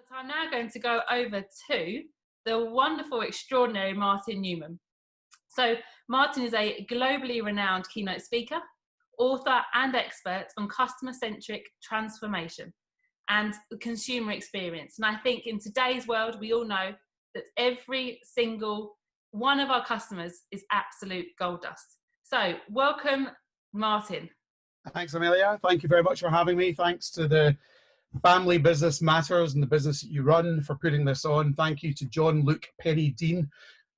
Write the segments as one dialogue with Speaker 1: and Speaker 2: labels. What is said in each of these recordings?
Speaker 1: So I'm now going to go over to the wonderful, extraordinary Martin Newman. So Martin is a globally renowned keynote speaker, author and expert on customer-centric transformation and the consumer experience. And I think in today's world, we all know that every single one of our customers is absolute gold dust. So welcome, Martin.
Speaker 2: Thanks, Amelia. Thank you very much for having me. Thanks to the Family Business Matters and the business that you run for putting this on. Thank you to John, Luke, Penny, Dean,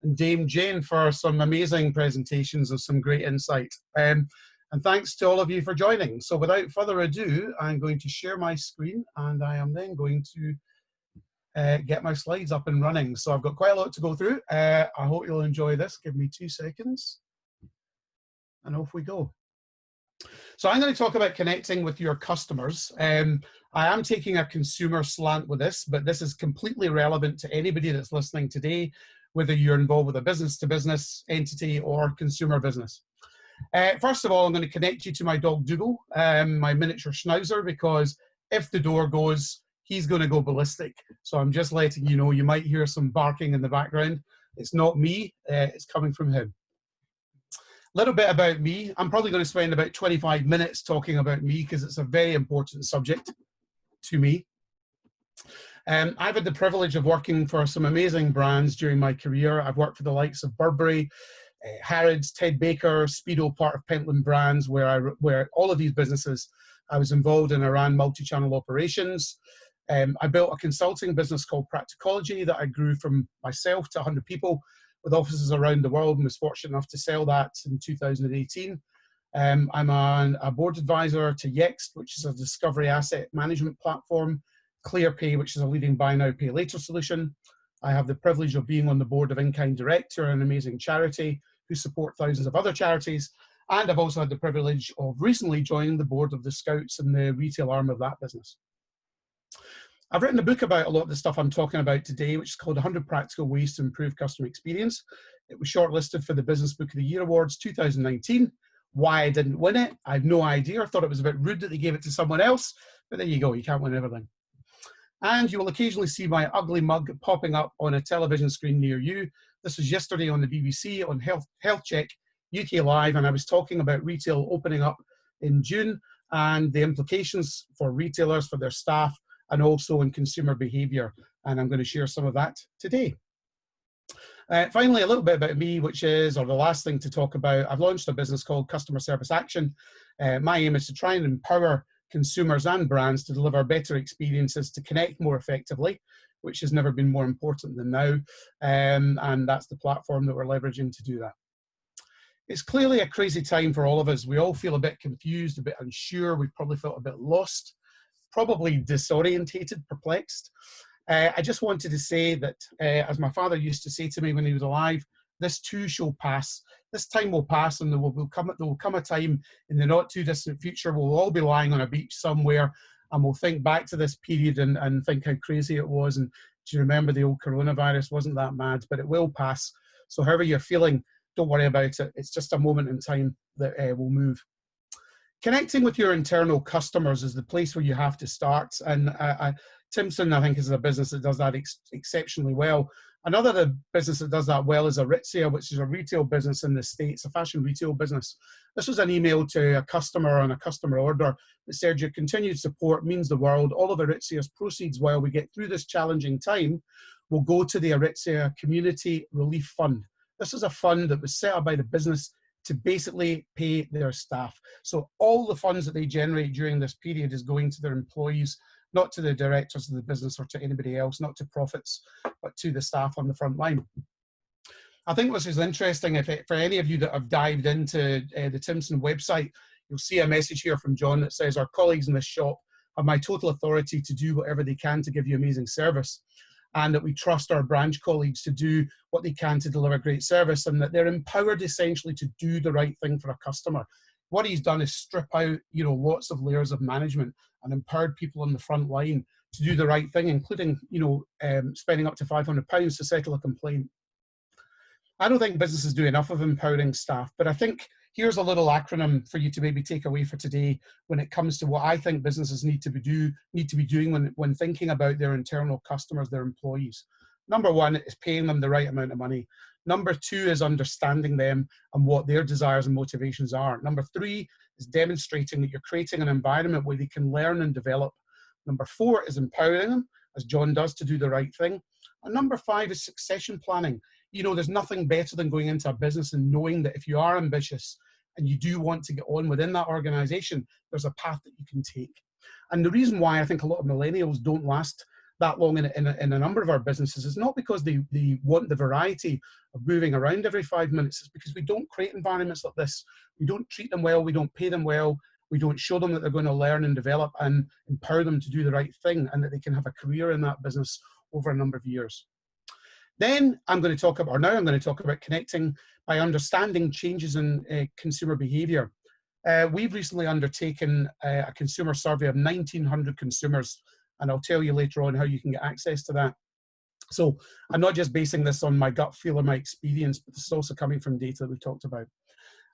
Speaker 2: and Dame Jane for some amazing presentations of some great insight. And thanks to all of you for joining. So without further ado, I'm going to share my screen and I am then going to get my slides up and running. So I've got quite a lot to go through. I hope you'll enjoy this. Give me 2 seconds and off we go. So I'm going to talk about connecting with your customers. I am taking a consumer slant with this, but this is completely relevant to anybody that's listening today, whether you're involved with a business-to-business entity or consumer business. First of all, I'm going to connect you to my dog Dougal, my miniature schnauzer, because if the door goes, he's going to go ballistic. So I'm just letting you know, you might hear some barking in the background. It's not me, it's coming from him. Little bit about me. I'm probably going to spend about 25 minutes talking about me because it's a very important subject to me. I've had the privilege of working for some amazing brands during my career. I've worked for the likes of Burberry, Harrods, Ted Baker, Speedo, part of Pentland Brands, where all of these businesses I was involved in. I ran multi-channel operations. I built a consulting business called Practicology that I grew from myself to 100 people with offices around the world, and was fortunate enough to sell that in 2018. I'm a board advisor to Yext, which is a discovery asset management platform, ClearPay, which is a leading buy now, pay later solution. I have the privilege of being on the board of In-Kind Director, an amazing charity who support thousands of other charities. And I've also had the privilege of recently joining the board of the Scouts and the retail arm of that business. I've written a book about a lot of the stuff I'm talking about today, which is called 100 Practical Ways to Improve Customer Experience. It was shortlisted for the Business Book of the Year Awards 2019. Why I didn't win it, I have no idea. I thought it was a bit rude that they gave it to someone else, but there you go, you can't win everything. And you will occasionally see my ugly mug popping up on a television screen near you. This was yesterday on the BBC on Health Check UK Live, and I was talking about retail opening up in June and the implications for retailers, for their staff, and also in consumer behaviour, and I'm going to share some of that today. Finally, a little bit about me, which is, or the last thing to talk about, I've launched a business called Customer Service Action. My aim is to try and empower consumers and brands to deliver better experiences, to connect more effectively, which has never been more important than now, and that's the platform that we're leveraging to do that. It's clearly a crazy time for all of us. We all feel a bit confused, a bit unsure, we've probably felt a bit lost, probably disorientated, perplexed. I just wanted to say that, as my father used to say to me when he was alive, this too shall pass. This time will pass, and there will come a time in the not too distant future we'll all be lying on a beach somewhere, and we'll think back to this period and think how crazy it was. And do you remember the old coronavirus? Wasn't that mad? But it will pass. So however you're feeling, don't worry about it. It's just a moment in time that will move. Connecting with your internal customers is the place where you have to start. And Timson, I think, is a business that does that exceptionally well. Another business that does that well is Aritzia, which is a retail business in the States, a fashion retail business. This was an email to a customer on a customer order that said, your continued support means the world. All of Aritzia's proceeds while we get through this challenging time will go to the Aritzia Community Relief Fund. This is a fund that was set up by the business to basically pay their staff. So all the funds that they generate during this period is going to their employees, not to the directors of the business or to anybody else, not to profits, but to the staff on the front line. I think this is interesting. For any of you that have dived into the Timson website, you'll see a message here from John that says, our colleagues in this shop have my total authority to do whatever they can to give you amazing service, and that we trust our branch colleagues to do what they can to deliver great service, and that they're empowered essentially to do the right thing for a customer. What he's done is strip out, lots of layers of management and empowered people on the front line to do the right thing, including, spending up to £500 to settle a complaint. I don't think businesses do enough of empowering staff, but I think here's a little acronym for you to maybe take away for today when it comes to what I think businesses need to be doing when thinking about their internal customers, their employees. Number one is paying them the right amount of money. Number two is understanding them and what their desires and motivations are. Number three is demonstrating that you're creating an environment where they can learn and develop. Number four is empowering them, as John does, to do the right thing. And number five is succession planning. You know, there's nothing better than going into a business and knowing that if you are ambitious and you do want to get on within that organization, there's a path that you can take. And the reason why I think a lot of millennials don't last that long in a number of our businesses is not because they want the variety of moving around every 5 minutes. It's because we don't create environments like this. We don't treat them well. We don't pay them well. We don't show them that they're going to learn and develop and empower them to do the right thing and that they can have a career in that business over a number of years. Then I'm going to talk about connecting by understanding changes in consumer behavior. We've recently undertaken a consumer survey of 1,900 consumers, and I'll tell you later on how you can get access to that. So I'm not just basing this on my gut feel or my experience, but this is also coming from data that we talked about.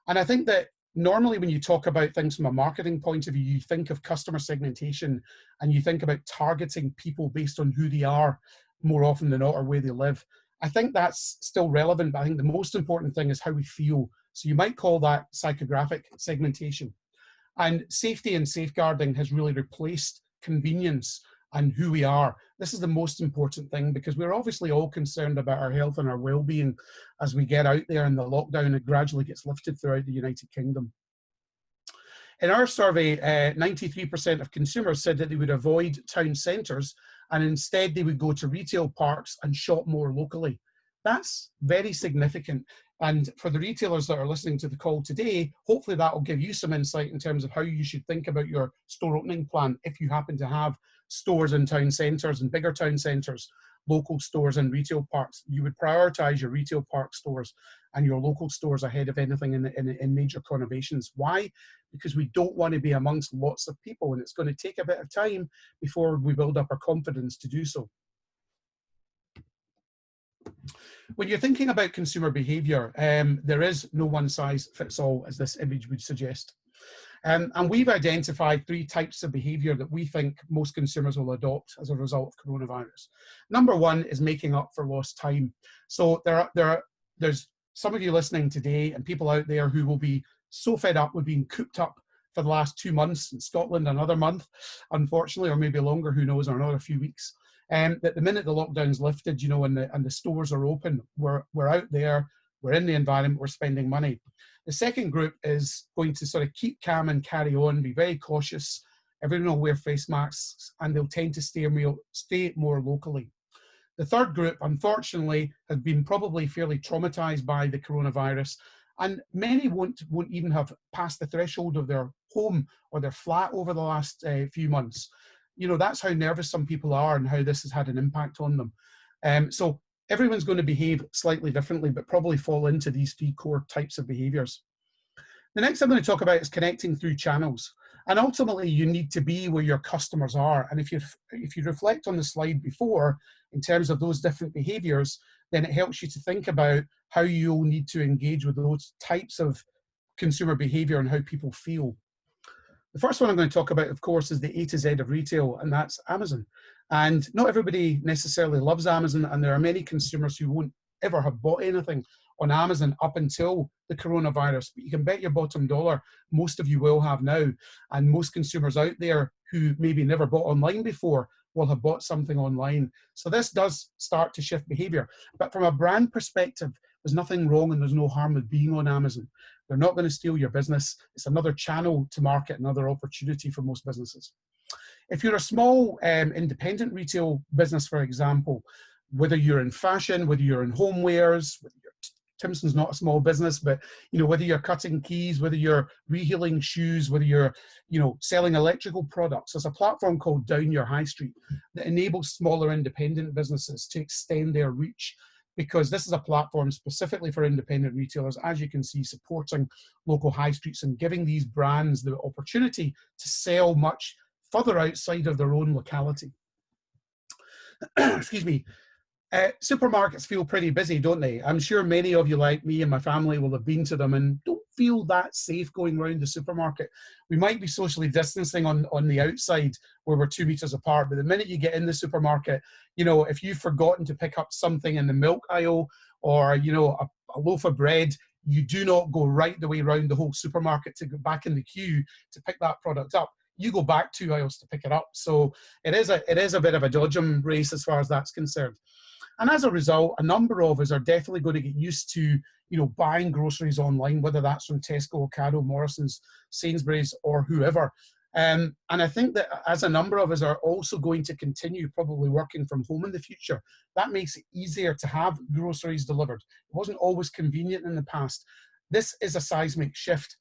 Speaker 2: And I think that normally when you talk about things from a marketing point of view, you think of customer segmentation and you think about targeting people based on who they are more often than not or where they live. I think that's still relevant, but I think the most important thing is how we feel. So you might call that psychographic segmentation. And safety and safeguarding has really replaced convenience and who we are. This is the most important thing because we're obviously all concerned about our health and our well-being as we get out there and the lockdown it gradually gets lifted throughout the United Kingdom. In our survey, 93% of consumers said that they would avoid town centres and instead they would go to retail parks and shop more locally. That's very significant. And for the retailers that are listening to the call today, hopefully that will give you some insight in terms of how you should think about your store opening plan if you happen to have stores in town centres and bigger town centres, local stores and retail parks. You would prioritise your retail park stores and your local stores ahead of anything in major conurbations. Why? Because we don't want to be amongst lots of people and it's going to take a bit of time before we build up our confidence to do so. When you're thinking about consumer behaviour, there is no one size fits all, as this image would suggest. And we've identified 3 types of behaviour that we think most consumers will adopt as a result of coronavirus. Number one is making up for lost time. So there's some of you listening today and people out there who will be so fed up with being cooped up for the last 2 months in Scotland, another month, unfortunately, or maybe longer, who knows, or another few weeks. That the minute the lockdown's lifted, you know, and the stores are open, we're out there, we're in the environment, we're spending money. The second group is going to sort of keep calm and carry on, be very cautious. Everyone will wear face masks and they'll tend to stay more locally. The third group, unfortunately, has been probably fairly traumatized by the coronavirus, and many won't even have passed the threshold of their home or their flat over the last few months. You know, that's how nervous some people are and how this has had an impact on them. So everyone's going to behave slightly differently, but probably fall into these 3 core types of behaviors. The next I'm going to talk about is connecting through channels. And ultimately, you need to be where your customers are. And if you reflect on the slide before, in terms of those different behaviors, then it helps you to think about how you'll need to engage with those types of consumer behavior and how people feel. The first one I'm going to talk about, of course, is the A to Z of retail, and that's Amazon. And not everybody necessarily loves Amazon, and there are many consumers who won't ever have bought anything on Amazon up until the coronavirus. But you can bet your bottom dollar most of you will have now, and most consumers out there who maybe never bought online before will have bought something online. So this does start to shift behavior. But from a brand perspective, there's nothing wrong and there's no harm with being on Amazon. They're not going to steal your business. It's another channel to market, another opportunity for most businesses. If you're a small independent retail business, for example, whether you're in fashion, whether you're in homewares, whether you're Timson's not a small business, but you know, whether you're cutting keys, whether you're rehealing shoes, whether you're, you know, selling electrical products, there's a platform called Down Your High Street that enables smaller independent businesses to extend their reach, because this is a platform specifically for independent retailers, as you can see, supporting local high streets and giving these brands the opportunity to sell much further outside of their own locality. Excuse me. Supermarkets feel pretty busy, don't they? I'm sure many of you, like me and my family, will have been to them and don't feel that safe going around the supermarket. We might be socially distancing on the outside where we're 2 meters apart, but the minute you get in the supermarket, you know, if you've forgotten to pick up something in the milk aisle or, you know, a loaf of bread, you do not go right the way around the whole supermarket to go back in the queue to pick that product up. You go back 2 aisles to pick it up. So it is a bit of a dodgem race as far as that's concerned. And as a result, a number of us are definitely going to get used to, you know, buying groceries online, whether that's from Tesco, Ocado, Morrison's, Sainsbury's, or whoever. And I think that as a number of us are also going to continue probably working from home in the future, that makes it easier to have groceries delivered. It wasn't always convenient in the past. This is a seismic shift.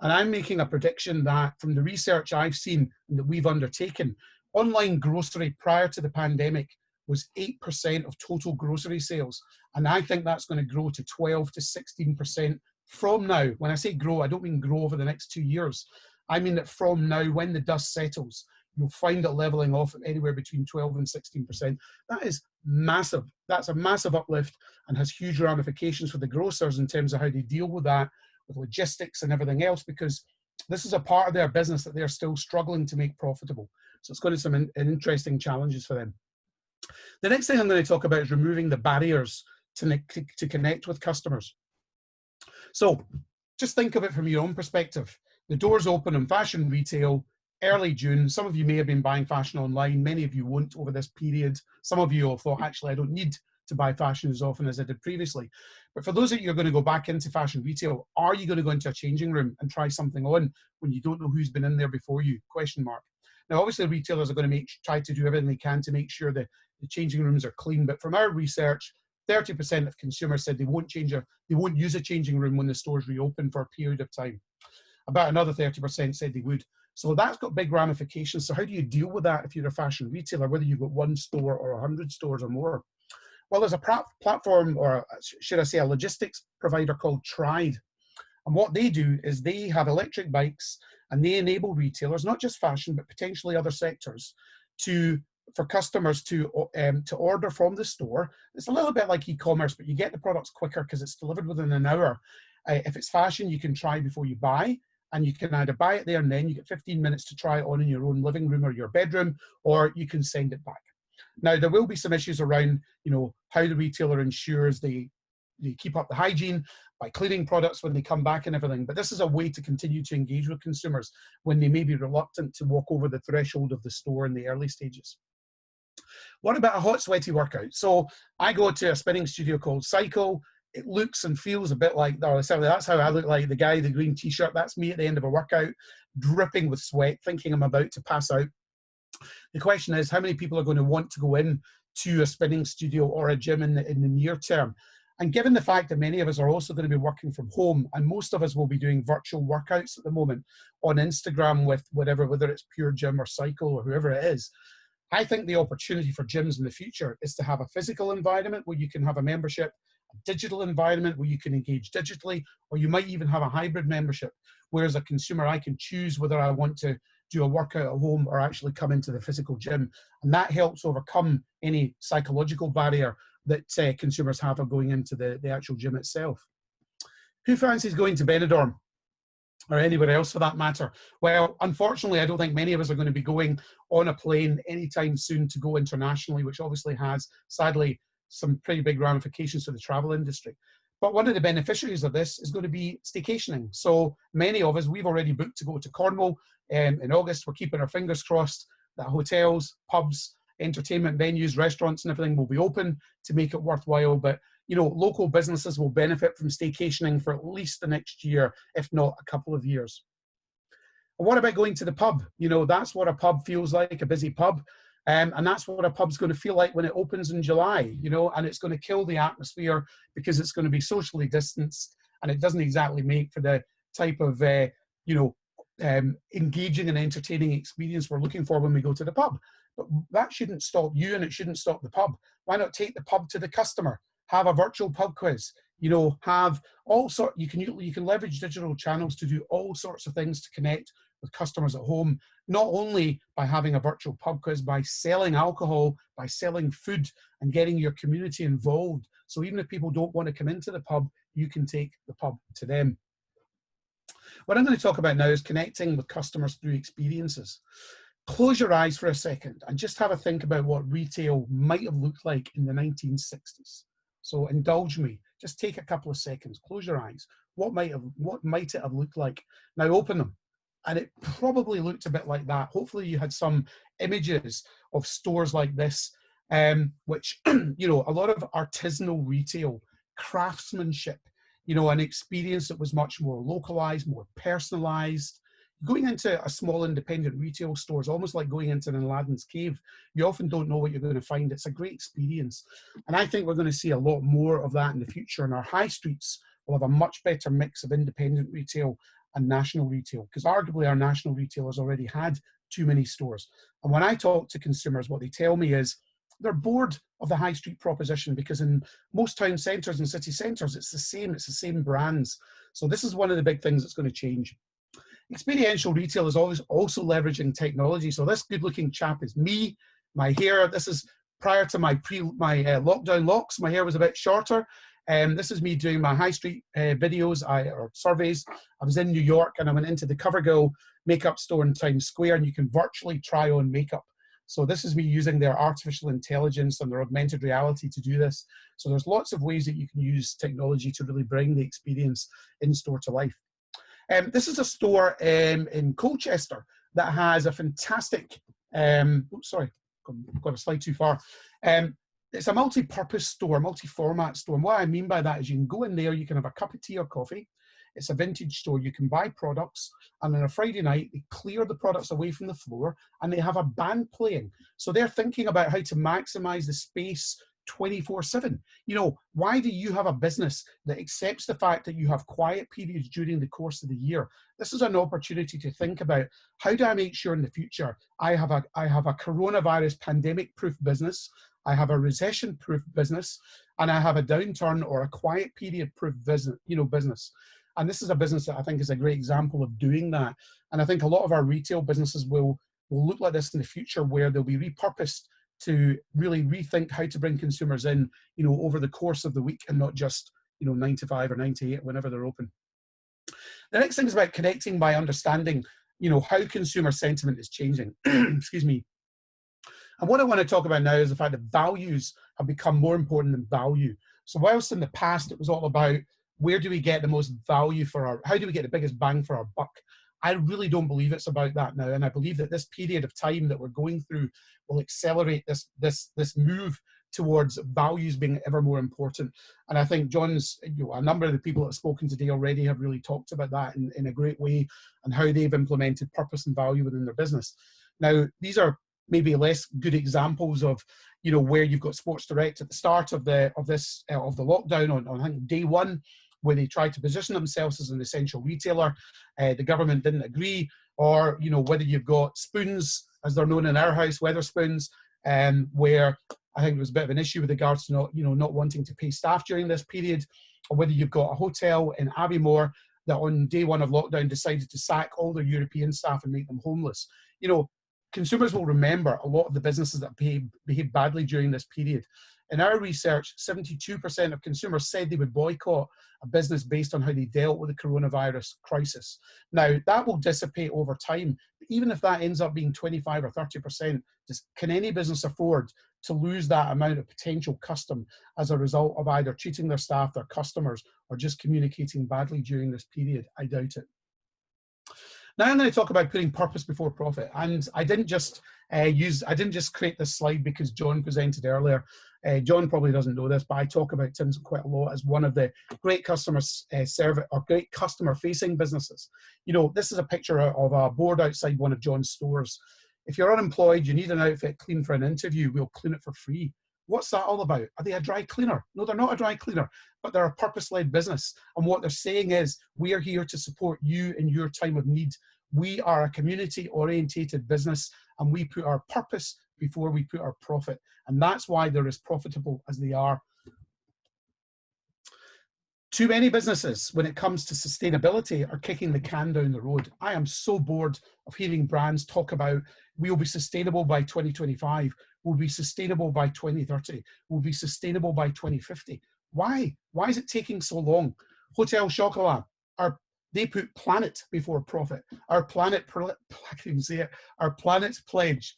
Speaker 2: And I'm making a prediction that from the research I've seen and that we've undertaken, online grocery prior to the pandemic was 8% of total grocery sales. And I think that's going to grow to 12 to 16% from now. When I say grow, I don't mean grow over the next 2 years. I mean that from now, when the dust settles, you'll find it leveling off at anywhere between 12 and 16%. That is massive. That's a massive uplift and has huge ramifications for the grocers in terms of how they deal with that, with logistics and everything else, because this is a part of their business that they're still struggling to make profitable. So it's going to be some interesting challenges for them. The next thing I'm going to talk about is removing the barriers to connect with customers. So just think of it from your own perspective. The doors open in fashion retail early June. Some of you may have been buying fashion online. Many of you won't over this period. Some of you have thought, actually, I don't need to buy fashion as often as I did previously. But for those of you who are going to go back into fashion retail, are you going to go into a changing room and try something on when you don't know who's been in there before you? Question mark. Now, obviously, retailers are going to try to do everything they can to make sure that the changing rooms are clean. But from our research, 30% of consumers said they won't use a changing room when the stores reopen for a period of time. About another 30% said they would. So that's got big ramifications. So how do you deal with that if you're a fashion retailer, whether you've got one store or 100 stores or more? Well, there's a platform, or should I say a logistics provider called Tride. And what they do is they have electric bikes and they enable retailers, not just fashion, but potentially other sectors, for customers to order from the store. It's a little bit like e-commerce, but you get the products quicker because it's delivered within an hour. If it's fashion, you can try before you buy, and you can either buy it there and then you get 15 minutes to try it on in your own living room or your bedroom, or you can send it back. Now, there will be some issues around, you know, how the retailer ensures they keep up the hygiene by cleaning products when they come back and everything. But this is a way to continue to engage with consumers when they may be reluctant to walk over the threshold of the store in the early stages. What about a hot, sweaty workout? So I go to a spinning studio called Cycle. It looks and feels a bit like, that's how I look like, the guy, the green t-shirt. That's me at the end of a workout, dripping with sweat, thinking I'm about to pass out. The question is, how many people are going to want to go in to a spinning studio or a gym in the near term? And given the fact that many of us are also going to be working from home, and most of us will be doing virtual workouts at the moment on Instagram with whether it's Pure Gym or Cycle or whoever it is, I think the opportunity for gyms in the future is to have a physical environment where you can have a membership, a digital environment where you can engage digitally, or you might even have a hybrid membership, where as a consumer I can choose whether I want to do a workout at home or actually come into the physical gym. And that helps overcome any psychological barrier that consumers have of going into the actual gym itself. Who fancies going to Benidorm? Or anywhere else for that matter? Well, unfortunately, I don't think many of us are going to be going on a plane anytime soon to go internationally, which obviously has, sadly, some pretty big ramifications for the travel industry. But one of the beneficiaries of this is going to be staycationing. So many of us, we've already booked to go to Cornwall in August. We're keeping our fingers crossed that hotels, pubs, entertainment venues, restaurants and everything will be open to make it worthwhile. But you know, local businesses will benefit from staycationing for at least the next year, if not a couple of years. And what about going to the pub? You know, that's what a pub feels like, a busy pub. And that's what a pub's going to feel like when it opens in July, you know, and it's going to kill the atmosphere because it's going to be socially distanced and it doesn't exactly make for the type of, engaging and entertaining experience we're looking for when we go to the pub. But that shouldn't stop you and it shouldn't stop the pub. Why not take the pub to the customer? Have a virtual pub quiz, you know, have all sorts, you can leverage digital channels to do all sorts of things to connect with customers at home, not only by having a virtual pub quiz, by selling alcohol, by selling food and getting your community involved. So even if people don't want to come into the pub, you can take the pub to them. What I'm going to talk about now is connecting with customers through experiences. Close your eyes for a second and just have a think about what retail might have looked like in the 1960s. So indulge me, just take a couple of seconds, close your eyes. What might it have looked like? Now open them. And it probably looked a bit like that. Hopefully you had some images of stores like this, which, you know, a lot of artisanal retail, craftsmanship, you know, an experience that was much more localized, more personalized. Going into a small independent retail store is almost like going into an Aladdin's cave. You often don't know what you're going to find. It's a great experience. And I think we're going to see a lot more of that in the future. And our high streets will have a much better mix of independent retail and national retail, because arguably our national retailers already had too many stores. And when I talk to consumers, what they tell me is they're bored of the high street proposition, because in most town centres and city centres, it's the same brands. So this is one of the big things that's going to change. Experiential retail is always also leveraging technology. So this good looking chap is me, my hair, this is prior to my lockdown locks, my hair was a bit shorter. This is me doing my high street videos or surveys. I was in New York and I went into the CoverGirl makeup store in Times Square, and you can virtually try on makeup. So this is me using their artificial intelligence and their augmented reality to do this. So there's lots of ways that you can use technology to really bring the experience in store to life. This is a store in Colchester that has a fantastic, sorry, got a slide too far. It's a multi-purpose store, multi-format store. And what I mean by that is you can go in there, you can have a cup of tea or coffee. It's a vintage store. You can buy products, and on a Friday night, they clear the products away from the floor and they have a band playing. So they're thinking about how to maximize the space 24/7. You know, why do you have a business that accepts the fact that you have quiet periods during the course of the year? This is an opportunity to think about, how do I make sure in the future I have a coronavirus pandemic proof business, I have a recession proof business, and I have a downturn or a quiet period proof business. And this is a business that I think is a great example of doing that. And I think a lot of our retail businesses will look like this in the future, where they'll be repurposed to really rethink how to bring consumers in, you know, over the course of the week, and not just, you know, 9 to 5 or 9 to 8 whenever they're open. The next thing is about connecting by understanding, you know, how consumer sentiment is changing. Excuse me. And what I want to talk about now is the fact that values have become more important than value. So whilst in the past it was all about where do we get the most value how do we get the biggest bang for our buck, I really don't believe it's about that now. And I believe that this period of time that we're going through will accelerate this move towards values being ever more important. And I think a number of the people that have spoken today already have really talked about that in a great way, and how they've implemented purpose and value within their business. Now, these are maybe less good examples of, you know, where you've got Sports Direct at the start of the lockdown on I think day one, where they tried to position themselves as an essential retailer. The government didn't agree. Or, you know, whether you've got Spoons, as they're known in our house, Wetherspoons, where I think there was a bit of an issue with regards to not wanting to pay staff during this period, or whether you've got a hotel in Abbeymoor that on day one of lockdown decided to sack all their European staff and make them homeless. You know, consumers will remember a lot of the businesses that behaved badly during this period. In our research, 72% of consumers said they would boycott a business based on how they dealt with the coronavirus crisis. Now, that will dissipate over time. Even if that ends up being 25 or 30%, can any business afford to lose that amount of potential custom as a result of either treating their staff, their customers, or just communicating badly during this period? I doubt it. Now I'm going to talk about putting purpose before profit. And I didn't just create this slide because John presented earlier. John probably doesn't know this, but I talk about Tim's quite a lot as one of the great customer service or great customer facing businesses. You know, this is a picture of a board outside one of John's stores. If you're unemployed, you need an outfit clean for an interview, we'll clean it for free. What's that all about? Are they a dry cleaner? No, they're not a dry cleaner, but they're a purpose-led business. And what they're saying is, we are here to support you in your time of need. We are a community-orientated business, and we put our purpose before we put our profit. And that's why they're as profitable as they are. Too many businesses, when it comes to sustainability, are kicking the can down the road. I am so bored of hearing brands talk about we'll be sustainable by 2025, we'll be sustainable by 2030, we'll be sustainable by 2050. Why? Why is it taking so long? Hotel Chocolat, they put planet before profit. Our planet, I can say it, our planet's pledge,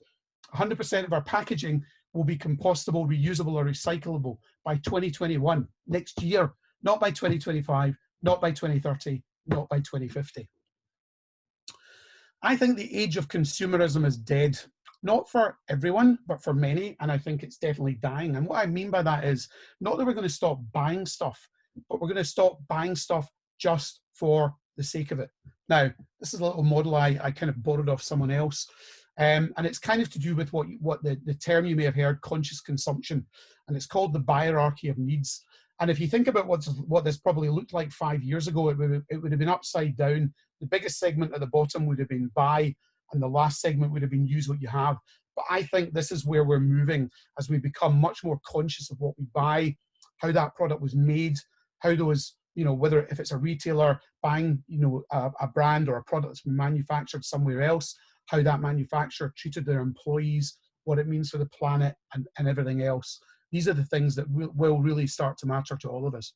Speaker 2: 100% of our packaging will be compostable, reusable, or recyclable by 2021, next year. Not by 2025, not by 2030, not by 2050. I think the age of consumerism is dead. Not for everyone, but for many, and I think it's definitely dying. And what I mean by that is not that we're going to stop buying stuff, but we're going to stop buying stuff just for the sake of it. Now, this is a little model I kind of borrowed off someone else, and it's kind of to do with what the term you may have heard, conscious consumption, and it's called the hierarchy of needs. And if you think about what this probably looked like 5 years ago, it would have been upside down. The biggest segment at the bottom would have been buy, and the last segment would have been use what you have. But I think this is where we're moving as we become much more conscious of what we buy, how that product was made, how those, whether if it's a retailer buying, a brand or a product that's been manufactured somewhere else, how that manufacturer treated their employees, what it means for the planet and everything else. These are the things that will really start to matter to all of us.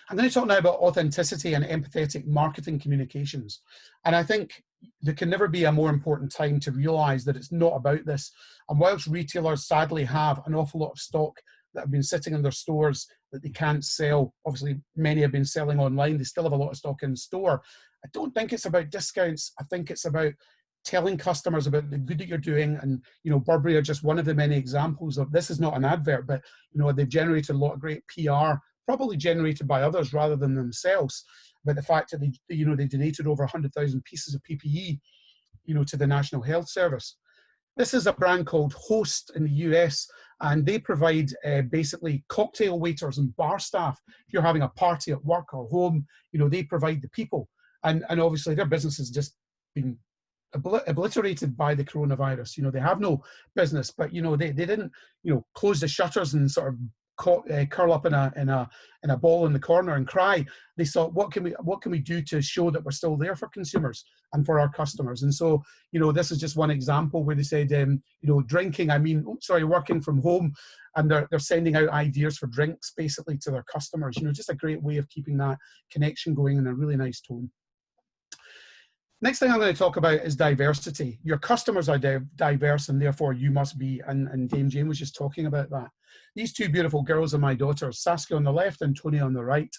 Speaker 2: I'm going to talk now about authenticity and empathetic marketing communications. And I think there can never be a more important time to realize that it's not about this. And whilst retailers sadly have an awful lot of stock that have been sitting in their stores that they can't sell, obviously many have been selling online, they still have a lot of stock in store. I don't think it's about discounts. I think it's about telling customers about the good that you're doing. And, Burberry are just one of the many examples of, this is not an advert, but, they've generated a lot of great PR, probably generated by others rather than themselves. But the fact that they donated over 100,000 pieces of PPE, to the National Health Service. This is a brand called Host in the US, and they provide basically cocktail waiters and bar staff. If you're having a party at work or home, they provide the people. And obviously their business has just been obliterated by the coronavirus. They have no business, but they didn't close the shutters and sort of curl up in a ball in the corner and cry. They thought, what can we do to show that we're still there for consumers and for our customers? And so this is just one example where they said working from home, and they're sending out ideas for drinks basically to their customers. Just a great way of keeping that connection going in a really nice tone. Next thing I'm going to talk about is diversity. Your customers are diverse, and therefore you must be, and Dame Jane was just talking about that. These two beautiful girls are my daughters, Saskia on the left and Tony on the right.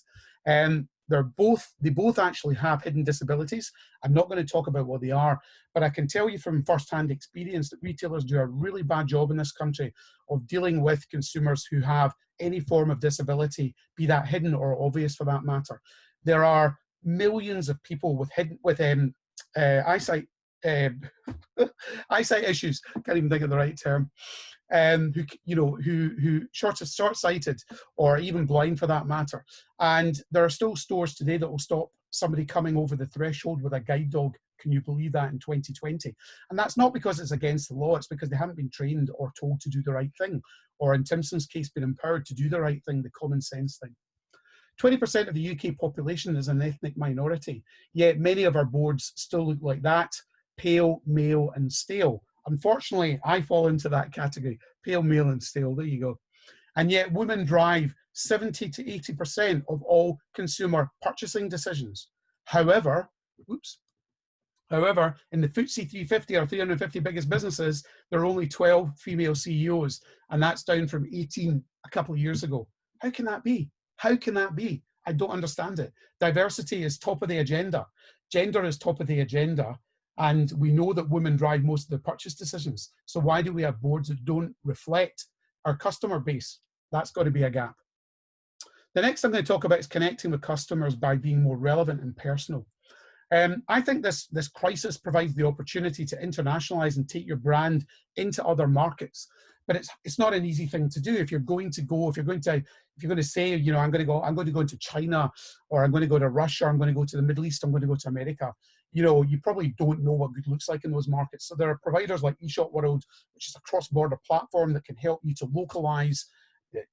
Speaker 2: They both actually have hidden disabilities. I'm not going to talk about what they are, but I can tell you from first-hand experience that retailers do a really bad job in this country of dealing with consumers who have any form of disability, be that hidden or obvious for that matter. There are millions of people with eyesight issues, can't even think of the right term, who short-sighted or even blind for that matter. And there are still stores today that will stop somebody coming over the threshold with a guide dog. Can you believe that in 2020? And that's not because it's against the law, it's because they haven't been trained or told to do the right thing, or in Timson's case, been empowered to do the right thing, the common sense thing. 20% of the UK population is an ethnic minority, yet many of our boards still look like that: pale, male, and stale. Unfortunately, I fall into that category: pale, male, and stale. There you go. And yet women drive 70 to 80% of all consumer purchasing decisions. However, in the FTSE 350 or 350 biggest businesses, there are only 12 female CEOs, and that's down from 18 a couple of years ago. How can that be? How can that be? I don't understand it. Diversity is top of the agenda. Gender is top of the agenda. And we know that women drive most of the purchase decisions. So why do we have boards that don't reflect our customer base? That's got to be a gap. The next I'm going to talk about is connecting with customers by being more relevant and personal. I think this crisis provides the opportunity to internationalize and take your brand into other markets. But it's not an easy thing to do. If you're going to say, I'm going to go into China, or I'm going to go to Russia, or I'm going to go to the Middle East, I'm going to go to America, you probably don't know what good looks like in those markets. So there are providers like eShop World, which is a cross-border platform that can help you to localize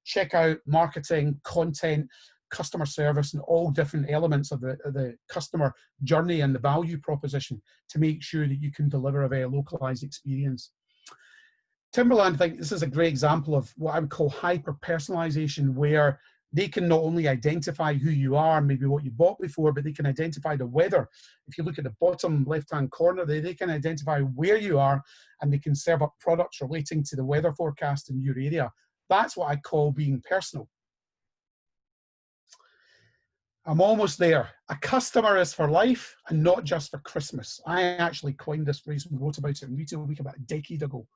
Speaker 2: checkout, marketing, content, customer service and all different elements of the customer journey and the value proposition to make sure that you can deliver a very localized experience. Timberland, I think this is a great example of what I would call hyper-personalization, where they can not only identify who you are, maybe what you bought before, but they can identify the weather. If you look at the bottom left-hand corner, they can identify where you are, and they can serve up products relating to the weather forecast in your area. That's what I call being personal. I'm almost there. A customer is for life and not just for Christmas. I actually coined this phrase and wrote about it in Retail Week about a decade ago.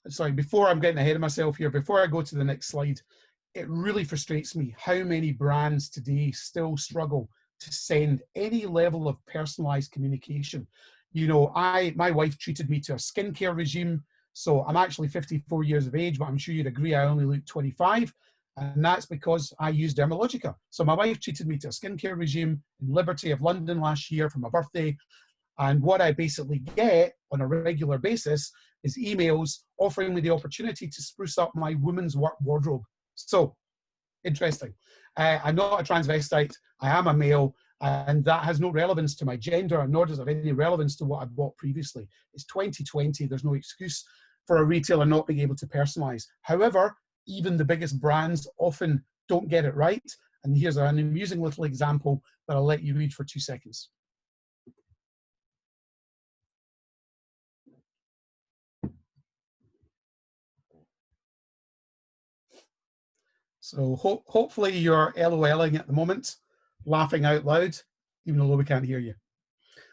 Speaker 2: Sorry, before I'm getting ahead of myself here, before I go to the next slide, it really frustrates me how many brands today still struggle to send any level of personalized communication. You know, my wife treated me to a skincare regime. So I'm actually 54 years of age, but I'm sure you'd agree I only look 25. And that's because I use Dermalogica. So my wife treated me to a skincare regime in Liberty of London last year for my birthday. And what I basically get on a regular basis is emails offering me the opportunity to spruce up my women's work wardrobe. So, interesting. I'm not a transvestite. I am a male. And that has no relevance to my gender, nor does it have any relevance to what I bought previously. It's 2020. There's no excuse for a retailer not being able to personalize. However, even the biggest brands often don't get it right. And here's an amusing little example that I'll let you read for 2 seconds. So hopefully you're LOLing at the moment, laughing out loud, even though we can't hear you.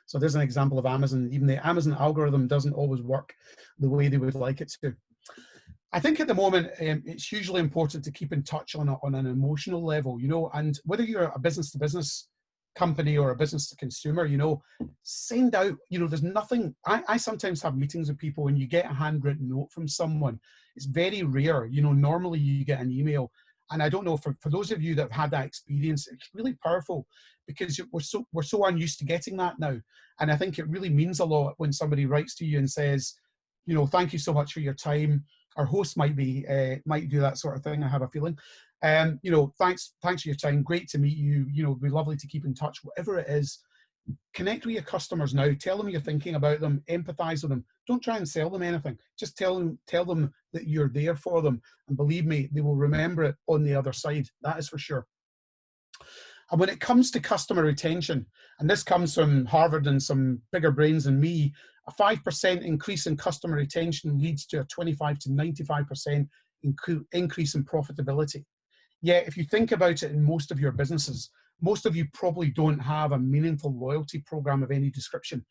Speaker 2: So there's an example of Amazon. Even the Amazon algorithm doesn't always work the way they would like it to. I think at the moment, it's hugely important to keep in touch on an emotional level, you know, and whether you're a business-to-business company or a business-to-consumer, you know, send out, you know, there's nothing, I sometimes have meetings with people and you get a handwritten note from someone. It's very rare, you know, normally you get an email. And I don't know, for those of you that have had that experience, it's really powerful because we're so unused to getting that now. And I think it really means a lot when somebody writes to you and says, you know, thank you so much for your time. Our host might do that sort of thing, I have a feeling. You know, thanks for your time. Great to meet you. You know, it'd be lovely to keep in touch, whatever it is. Connect with your customers now. Tell them you're thinking about them. Empathize with them. Don't try and sell them anything. Just tell them that you're there for them. And believe me, they will remember it on the other side. That is for sure. And when it comes to customer retention, and this comes from Harvard and some bigger brains than me, a 5% increase in customer retention leads to a 25 to 95% increase in profitability. Yet, if you think about it in most of your businesses, most of you probably don't have a meaningful loyalty program of any description.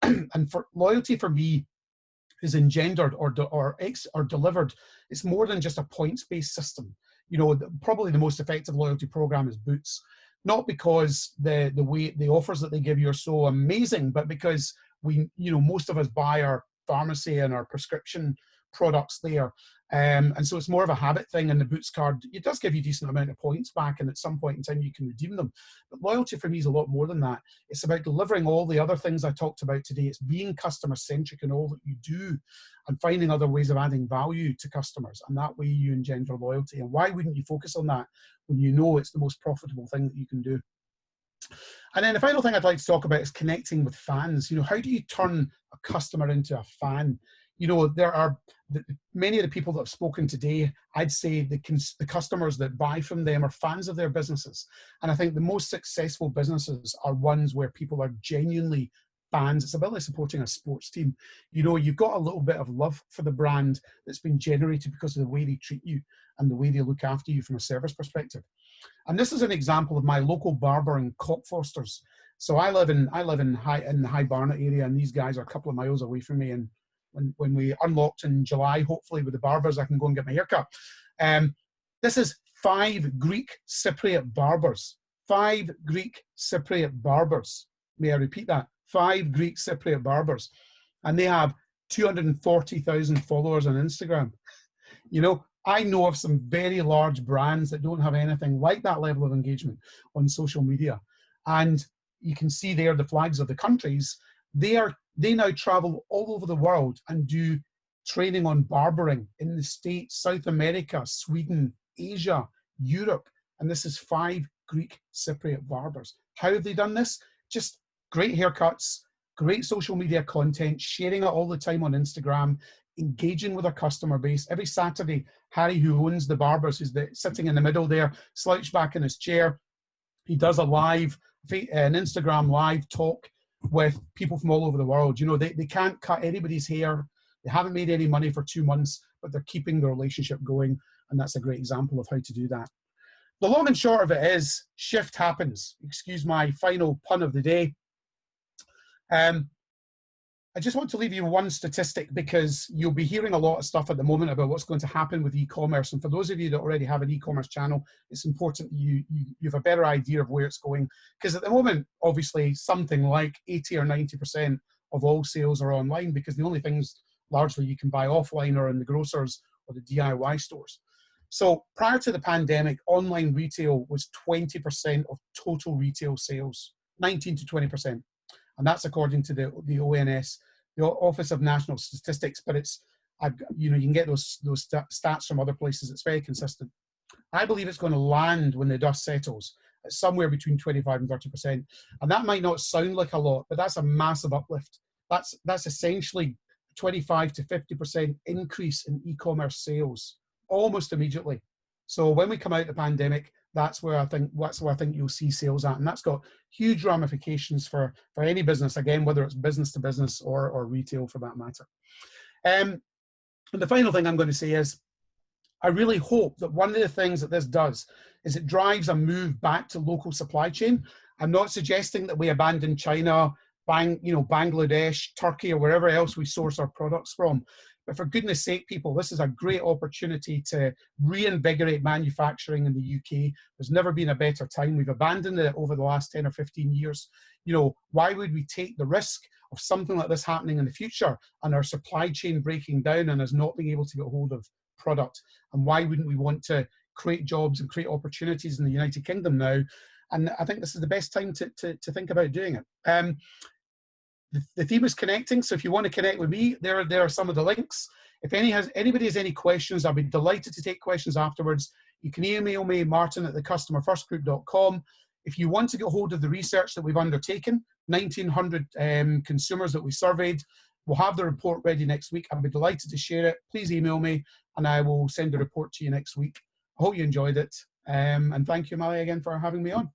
Speaker 2: And for loyalty, for me, is engendered or delivered. It's more than just a points-based system. You know, probably the most effective loyalty program is Boots. Not because the offers that they give you are so amazing, but because most of us buy our pharmacy and our prescription products there. And so it's more of a habit thing, and the Boots card, it does give you a decent amount of points back, and at some point in time you can redeem them. But loyalty for me is a lot more than that. It's about delivering all the other things I talked about today. It's being customer-centric in all that you do and finding other ways of adding value to customers, and that way you engender loyalty. And why wouldn't you focus on that when you know it's the most profitable thing that you can do? And then the final thing I'd like to talk about is connecting with fans. You know, how do you turn a customer into a fan? You know, there are many of the people that have spoken today, I'd say the customers that buy from them are fans of their businesses. And I think the most successful businesses are ones where people are genuinely fans. It's a bit like supporting a sports team. You know, you've got a little bit of love for the brand that's been generated because of the way they treat you and the way they look after you from a service perspective. And this is an example of my local barber in Cockfosters. So I live in the High Barnet area, and these guys are a couple of miles away from me. And when we unlocked in July, hopefully with the barbers, I can go and get my haircut. This is 5 Greek Cypriot barbers. 5 Greek Cypriot barbers. May I repeat that? 5 Greek Cypriot barbers. And they have 240,000 followers on Instagram. You know, I know of some very large brands that don't have anything like that level of engagement on social media. And you can see there the flags of the countries. They now travel all over the world and do training on barbering in the States, South America, Sweden, Asia, Europe. And this is 5 Greek Cypriot barbers. How have they done this? Just great haircuts, great social media content, sharing it all the time on Instagram, engaging with our customer base. Every Saturday, Harry, who owns the barbers, who's sitting in the middle there, slouched back in his chair, he does an Instagram live talk with people from all over the world. You know, they can't cut anybody's hair. They haven't made any money for 2 months, but they're keeping the relationship going. And that's a great example of how to do that. The long and short of it is, shift happens. Excuse my final pun of the day. I just want to leave you one statistic, because you'll be hearing a lot of stuff at the moment about what's going to happen with e-commerce. And for those of you that already have an e-commerce channel, it's important you have a better idea of where it's going. Because at the moment, obviously, something like 80 or 90% of all sales are online, because the only things largely you can buy offline are in the grocers or the DIY stores. So prior to the pandemic, online retail was 20% of total retail sales, 19 to 20%. And that's according to the ONS, the Office of National Statistics, but it's, you know, you can get those stats from other places. It's very consistent. I believe it's going to land, when the dust settles, at somewhere between 25 and 30%. And that might not sound like a lot, but that's a massive uplift. That's essentially 25 to 50% increase in e-commerce sales almost immediately. So when we come out of the pandemic, that's where I think you'll see sales at, and that's got huge ramifications for any business, again, whether it's business to business or retail for that matter. And the final thing I'm going to say is, I really hope that one of the things that this does is it drives a move back to local supply chain. I'm not suggesting that we abandon China, Bangladesh, Turkey, or wherever else we source our products from. But for goodness sake, people, this is a great opportunity to reinvigorate manufacturing in the UK. There's never been a better time. We've abandoned it over the last 10 or 15 years. You know, why would we take the risk of something like this happening in the future and our supply chain breaking down and us not being able to get hold of product? And why wouldn't we want to create jobs and create opportunities in the United Kingdom now? And I think this is the best time to think about doing it. The theme is connecting, so if you want to connect with me, there are some of the links. If anybody has any questions, I'll be delighted to take questions afterwards. You can email me, martin@thecustomerfirstgroup.com. If you want to get hold of the research that we've undertaken, 1,900 consumers that we surveyed, we'll have the report ready next week. I'll be delighted to share it. Please email me, and I will send a report to you next week. I hope you enjoyed it, and thank you, Amalia, again for having me on.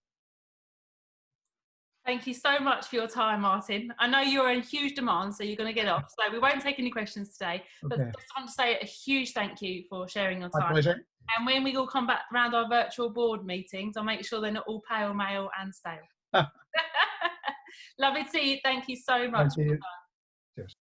Speaker 1: Thank you so much for your time, Martin. I know you're in huge demand, so you're going to get off. So we won't take any questions today. But I just want to say a huge thank you for sharing your time.
Speaker 2: My pleasure.
Speaker 1: And when we all come back around our virtual board meetings, I'll make sure they're not all pale, male and stale. Lovely to see you. Thank you so much.
Speaker 2: Thank you. Cheers.